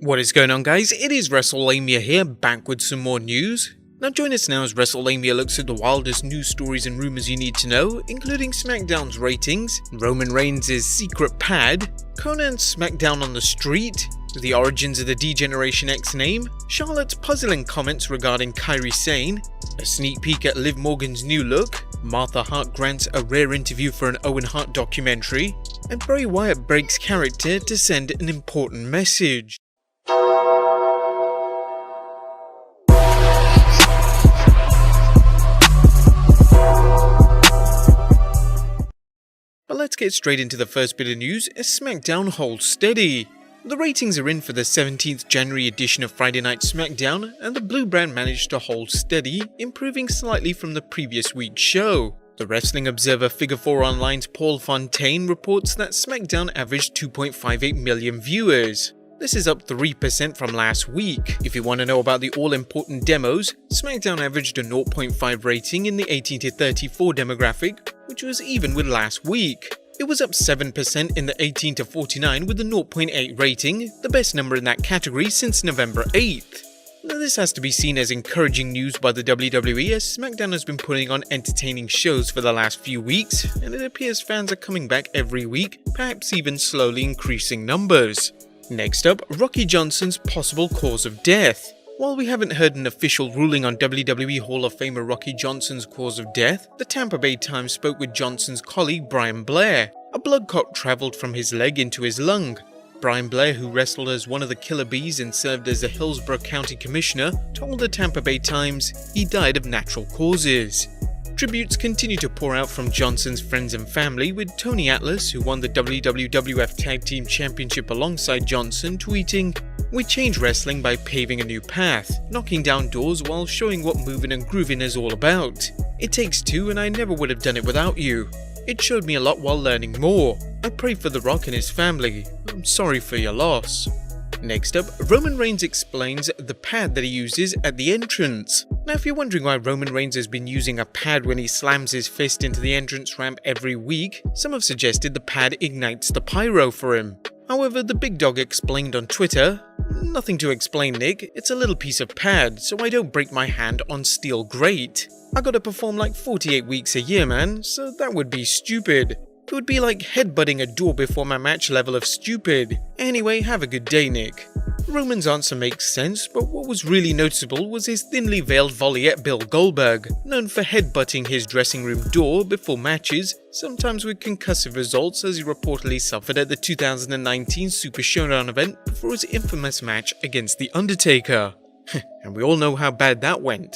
What is going on, guys? It is Wrestlelamia here, back with some more news. Now join us now as Wrestlelamia looks at the wildest news stories and rumors you need to know, including SmackDown's ratings, Roman Reigns' secret pad, Konnan's SmackDown on the street, the origins of the D-Generation X name, Charlotte's puzzling comments regarding Kairi Sane, a sneak peek at Liv Morgan's new look, Martha Hart grants a rare interview for an Owen Hart documentary, and Bray Wyatt breaks character to send an important message. But let's get straight into the first bit of news as SmackDown holds steady. The ratings are in for the 17th January edition of Friday Night SmackDown, and the Blue brand managed to hold steady, improving slightly from the previous week's show. The Wrestling Observer Figure 4 Online's Paul Fontaine reports that SmackDown averaged 2.58 million viewers. This is up 3% from last week. If you want to know about the all-important demos, SmackDown averaged a 0.5 rating in the 18 to 34 demographic, which was even with last week. It was up 7% in the 18 to 49 with a 0.8 rating, the best number in that category since November 8th. Now this has to be seen as encouraging news by the WWE, as SmackDown has been putting on entertaining shows for the last few weeks, and it appears fans are coming back every week, perhaps even slowly increasing numbers. Next up, Rocky Johnson's possible cause of death. While we haven't heard an official ruling on WWE Hall of Famer Rocky Johnson's cause of death, the Tampa Bay Times spoke with Johnson's colleague Brian Blair. A blood clot travelled from his leg into his lung. Brian Blair, who wrestled as one of the Killer Bees and served as the Hillsborough County Commissioner, told the Tampa Bay Times he died of natural causes. Tributes continue to pour out from Johnson's friends and family, with Tony Atlas, who won the WWF Tag Team Championship alongside Johnson, tweeting, "We change wrestling by paving a new path, knocking down doors while showing what moving and grooving is all about. It takes two and I never would have done it without you. It showed me a lot while learning more. I pray for The Rock and his family. I'm sorry for your loss." Next up, Roman Reigns explains the pad that he uses at the entrance. Now if you're wondering why Roman Reigns has been using a pad when he slams his fist into the entrance ramp every week, some have suggested the pad ignites the pyro for him. However, the big dog explained on Twitter, "Nothing to explain, Nick, it's a little piece of pad so I don't break my hand on steel grate. I gotta perform like 48 weeks a year, man, so that would be stupid. It would be like headbutting a door before my match level of stupid. Anyway, have a good day, Nick." Roman's answer makes sense, but what was really noticeable was his thinly veiled volley at Bill Goldberg, known for headbutting his dressing room door before matches, sometimes with concussive results, as he reportedly suffered at the 2019 Super Showdown event before his infamous match against The Undertaker. And we all know how bad that went.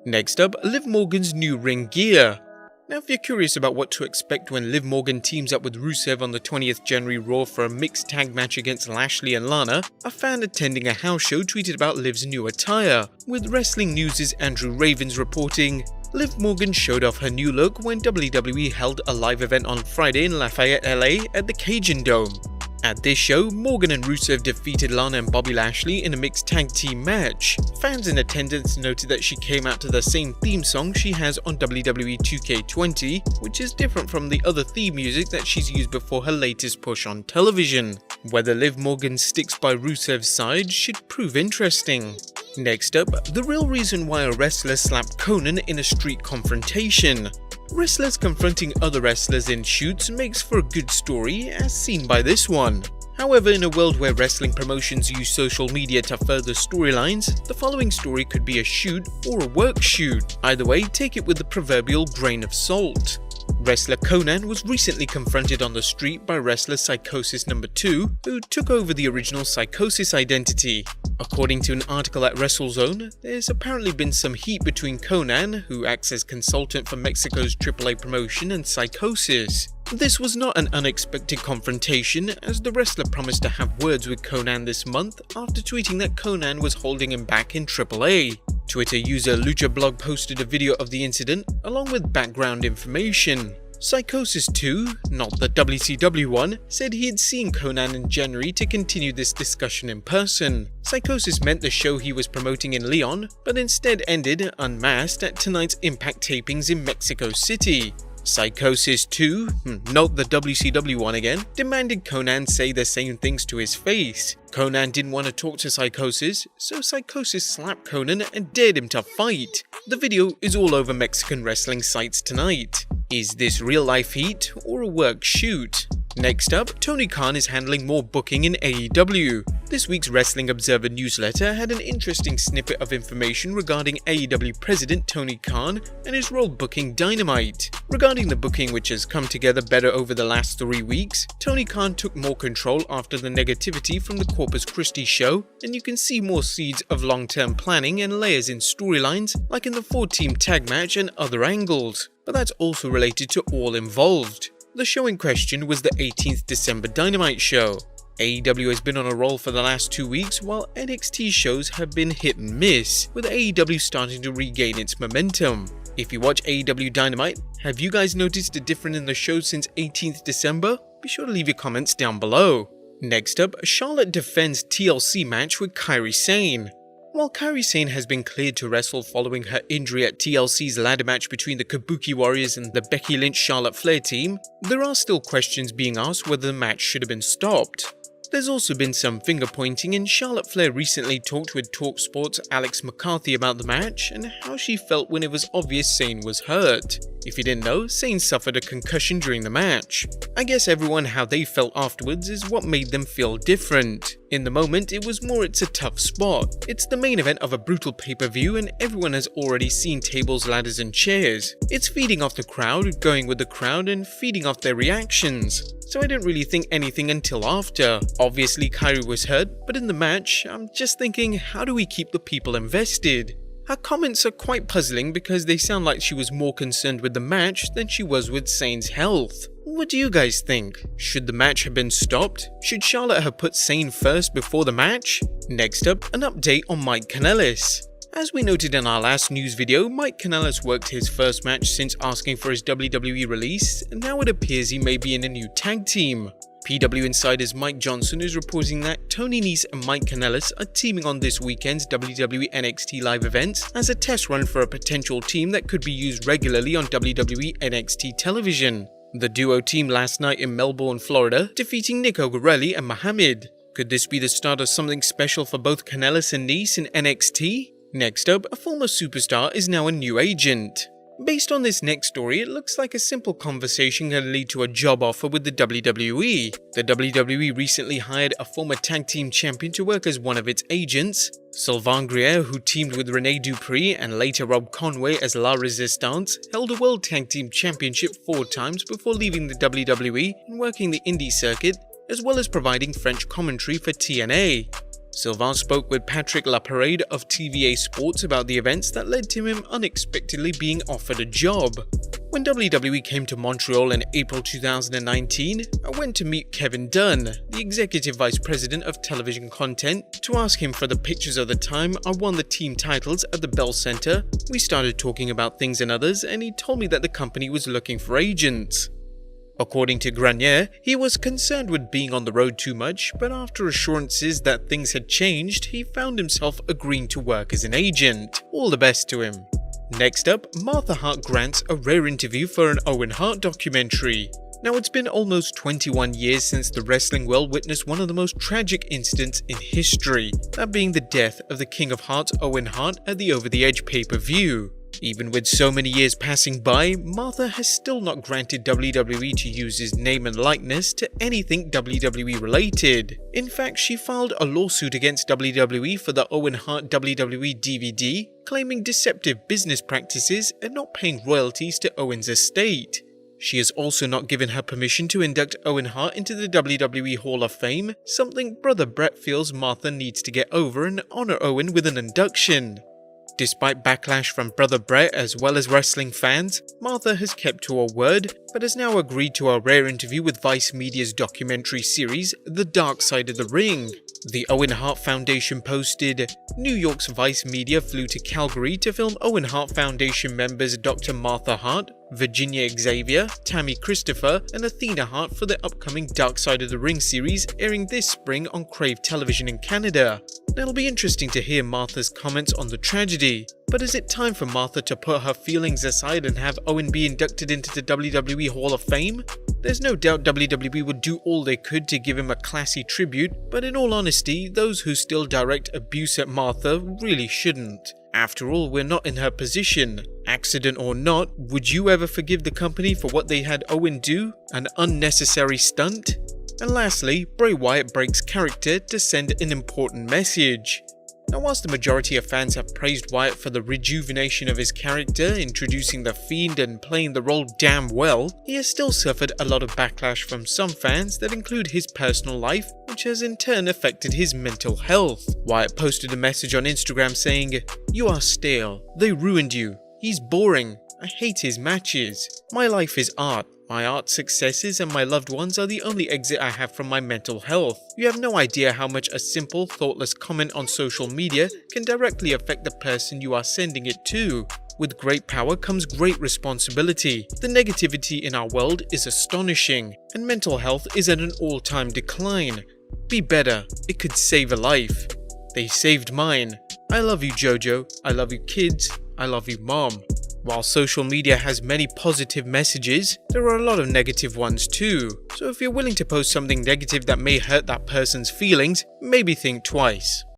Next up, Liv Morgan's new ring gear. Now if you're curious about what to expect when Liv Morgan teams up with Rusev on the 20th January Raw for a mixed tag match against Lashley and Lana, a fan attending a house show tweeted about Liv's new attire, with Wrestling News' Andrew Ravens reporting, "Liv Morgan showed off her new look when WWE held a live event on Friday in Lafayette, LA at the Cajun Dome. At this show, Morgan and Rusev defeated Lana and Bobby Lashley in a mixed tag team match. Fans in attendance noted that she came out to the same theme song she has on WWE 2K20, which is different from the other theme music that she's used before her latest push on television. Whether Liv Morgan sticks by Rusev's side should prove interesting." Next up, the real reason why a wrestler slapped Konnan in a street confrontation. Wrestlers confronting other wrestlers in shoots makes for a good story, as seen by this one. However, in a world where wrestling promotions use social media to further storylines, the following story could be a shoot or a work shoot. Either way, take it with the proverbial grain of salt. Wrestler Konnan was recently confronted on the street by wrestler Psychosis No. 2, who took over the original Psychosis identity. According to an article at WrestleZone, there's apparently been some heat between Konnan, who acts as consultant for Mexico's AAA promotion, and Psychosis. This was not an unexpected confrontation, as the wrestler promised to have words with Konnan this month after tweeting that Konnan was holding him back in AAA. Twitter user LuchaBlog posted a video of the incident, along with background information. Psychosis 2, not the WCW one, said he had seen Konnan in January to continue this discussion in person. Psychosis meant the show he was promoting in Leon, but instead ended unmasked at tonight's Impact tapings in Mexico City. Psychosis 2, not the WCW one again, demanded Konnan say the same things to his face. Konnan didn't want to talk to Psychosis, so Psychosis slapped Konnan and dared him to fight. The video is all over Mexican wrestling sites tonight. Is this real life heat or a work shoot? Next up, Tony Khan is handling more booking in AEW. This week's Wrestling Observer newsletter had an interesting snippet of information regarding AEW President Tony Khan and his role booking Dynamite. Regarding the booking, which has come together better over the last 3 weeks, Tony Khan took more control after the negativity from the Corpus Christi show, and you can see more seeds of long-term planning and layers in storylines like in the 4-team tag match and other angles. But that's also related to all involved. The show in question was the 18th December Dynamite show. AEW has been on a roll for the last 2 weeks, while NXT shows have been hit and miss, with AEW starting to regain its momentum. If you watch AEW Dynamite, have you guys noticed a difference in the show since 18th December? Be sure to leave your comments down below. Next up, Charlotte defends TLC match with Kairi Sane. While Kairi Sane has been cleared to wrestle following her injury at TLC's ladder match between the Kabuki Warriors and the Becky Lynch-Charlotte Flair team, there are still questions being asked whether the match should have been stopped. There's also been some finger-pointing, and Charlotte Flair recently talked with TalkSport's Alex McCarthy about the match and how she felt when it was obvious Sane was hurt. If you didn't know, Sane suffered a concussion during the match. I guess everyone how they felt afterwards is what made them feel different. In the moment, it was more it's a tough spot. It's the main event of a brutal pay-per-view and everyone has already seen tables, ladders and chairs. It's feeding off the crowd, going with the crowd and feeding off their reactions. So I didn't really think anything until after. Obviously Kairi was hurt, but in the match, I'm just thinking, how do we keep the people invested? Her comments are quite puzzling because they sound like she was more concerned with the match than she was with Sane's health. What do you guys think? Should the match have been stopped? Should Charlotte have put Sane first before the match? Next up, an update on Mike Kanellis. As we noted in our last news video, Mike Kanellis worked his first match since asking for his WWE release, and now it appears he may be in a new tag team. PW Insider's Mike Johnson is reporting that Tony Nese and Mike Kanellis are teaming on this weekend's WWE NXT live events as a test run for a potential team that could be used regularly on WWE NXT television. The duo teamed last night in Melbourne, Florida, defeating Nico Gorelli and Mohammed. Could this be the start of something special for both Kanellis and Nese in NXT? Next up, a former superstar is now a new agent. Based on this next story, it looks like a simple conversation can lead to a job offer with the WWE. The WWE recently hired a former tag team champion to work as one of its agents. Sylvain Gruyere, who teamed with Rene Dupree and later Rob Conway as La Resistance, held a World Tag Team Championship 4 times before leaving the WWE and working the indie circuit, as well as providing French commentary for TNA. Sylvain spoke with Patrick Laparade of TVA Sports about the events that led to him unexpectedly being offered a job. When WWE came to Montreal in April 2019, I went to meet Kevin Dunn, the Executive Vice President of Television Content, to ask him for the pictures of the time I won the team titles at the Bell Center. We started talking about things and others, and he told me that the company was looking for agents. According to Grenier, he was concerned with being on the road too much, but after assurances that things had changed, he found himself agreeing to work as an agent. All the best to him. Next up, Martha Hart grants a rare interview for an Owen Hart documentary. Now, it's been almost 21 years since the wrestling world witnessed one of the most tragic incidents in history, that being the death of the King of Hearts Owen Hart at the Over the Edge pay-per-view. Even with so many years passing by, Martha has still not granted WWE to use his name and likeness to anything WWE related. In fact, she filed a lawsuit against WWE for the Owen Hart WWE DVD, claiming deceptive business practices and not paying royalties to Owen's estate. She has also not given her permission to induct Owen Hart into the WWE Hall of Fame, something Brother Brett feels Martha needs to get over and honor Owen with an induction. Despite backlash from Brother Brett as well as wrestling fans, Martha has kept to her word, but has now agreed to a rare interview with Vice Media's documentary series, The Dark Side of the Ring. The Owen Hart Foundation posted, New York's Vice Media flew to Calgary to film Owen Hart Foundation members Dr. Martha Hart, Virginia Xavier, Tammy Christopher, and Athena Hart for the upcoming Dark Side of the Ring series airing this spring on Crave Television in Canada. It'll be interesting to hear Martha's comments on the tragedy. But is it time for Martha to put her feelings aside and have Owen be inducted into the WWE Hall of Fame? There's no doubt WWE would do all they could to give him a classy tribute, but in all honesty, those who still direct abuse at Martha really shouldn't. After all, we're not in her position. Accident or not, would you ever forgive the company for what they had Owen do? An unnecessary stunt? And lastly, Bray Wyatt breaks character to send an important message. Now, whilst the majority of fans have praised Wyatt for the rejuvenation of his character, introducing the Fiend and playing the role damn well, he has still suffered a lot of backlash from some fans that include his personal life, which has in turn affected his mental health. Wyatt posted a message on Instagram saying, "You are stale. They ruined you. He's boring. I hate his matches. My life is art. My art successes and my loved ones are the only exit I have from my mental health. You have no idea how much a simple, thoughtless comment on social media can directly affect the person you are sending it to. With great power comes great responsibility. The negativity in our world is astonishing, and mental health is at an all-time decline. Be better. It could save a life. They saved mine. I love you, Jojo. I love you, kids. I love you, Mom." While social media has many positive messages, there are a lot of negative ones too. So if you're willing to post something negative that may hurt that person's feelings, maybe think twice.